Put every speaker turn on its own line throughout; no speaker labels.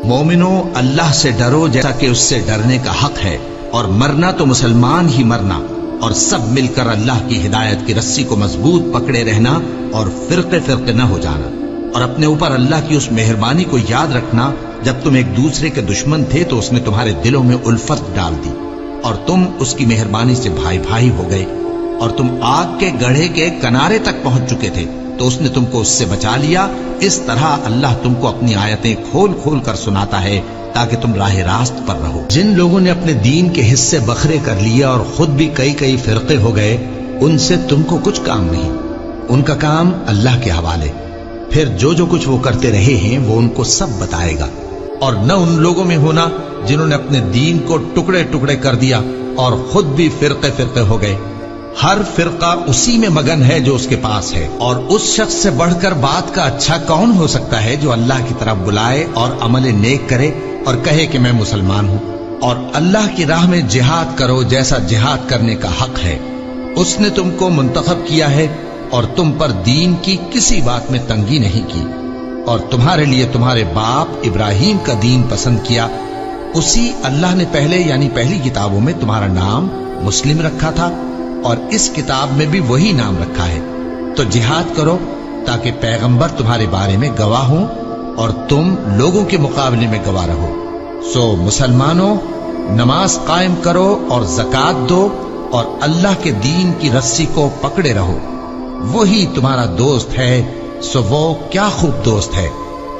مومنو اللہ سے ڈرو جیسا کہ اس سے ڈرنے کا حق ہے، اور مرنا تو مسلمان ہی مرنا، اور سب مل کر اللہ کی ہدایت کی رسی کو مضبوط پکڑے رہنا اور فرقے فرقے نہ ہو جانا، اور اپنے اوپر اللہ کی اس مہربانی کو یاد رکھنا جب تم ایک دوسرے کے دشمن تھے تو اس نے تمہارے دلوں میں الفت ڈال دی اور تم اس کی مہربانی سے بھائی بھائی ہو گئے، اور تم آگ کے گڑھے کے کنارے تک پہنچ چکے تھے تو اس نے تم کو اس سے بچا لیا۔ اس طرح اللہ تم کو اپنی آیتیں کھول کھول کر سناتا ہے تاکہ تم راہ راست پر رہو۔ جن لوگوں نے اپنے دین کے حصے بکھرے کر لیے اور خود بھی کئی کئی فرقے ہو گئے، ان سے تم کو کچھ کام نہیں، ان کا کام اللہ کے حوالے، پھر جو کچھ وہ کرتے رہے ہیں وہ ان کو سب بتائے گا۔ اور نہ ان لوگوں میں ہونا جنہوں نے اپنے دین کو ٹکڑے ٹکڑے کر دیا اور خود بھی فرقے فرقے ہو گئے۔ ہر فرقہ اسی میں مگن ہے جو اس کے پاس ہے، اور اس شخص سے بڑھ کر بات کا اچھا کون ہو سکتا ہے جو اللہ کی طرف بلائے اور عمل نیک کرے اور کہے کہ میں مسلمان ہوں۔ اور اللہ کی راہ میں جہاد کرو جیسا جہاد کرنے کا حق ہے، اس نے تم کو منتخب کیا ہے اور تم پر دین کی کسی بات میں تنگی نہیں کی، اور تمہارے لیے تمہارے باپ ابراہیم کا دین پسند کیا، اسی اللہ نے پہلے یعنی پہلی کتابوں میں تمہارا نام مسلم رکھا تھا، اور اس کتاب میں بھی وہی نام رکھا ہے۔ تو جہاد کرو تاکہ پیغمبر تمہارے بارے میں گواہ ہوں اور تم لوگوں کے مقابلے میں گواہ رہو۔ سو مسلمانوں، نماز قائم کرو اور زکوٰۃ دو اور اللہ کے دین کی رسی کو پکڑے رہو، وہی تمہارا دوست ہے، سو وہ کیا خوب دوست ہے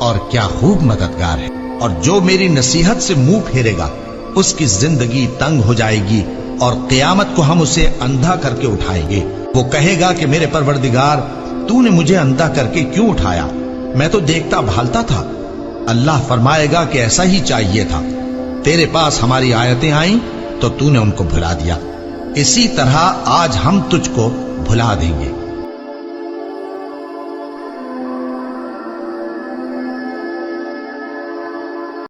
اور کیا خوب مددگار ہے۔ اور جو میری نصیحت سے منہ پھیرے گا اس کی زندگی تنگ ہو جائے گی، اور قیامت کو ہم اسے اندھا کر کے اٹھائیں گے۔ وہ کہے گا کہ میرے پروردگار، تو نے مجھے اندھا کر کے کیوں اٹھایا؟ میں تو دیکھتا بھالتا تھا۔ اللہ فرمائے گا کہ ایسا ہی چاہیے تھا، تیرے پاس ہماری آیتیں آئیں تو تو نے ان کو بھلا دیا، اسی طرح آج ہم تجھ کو بھلا دیں گے۔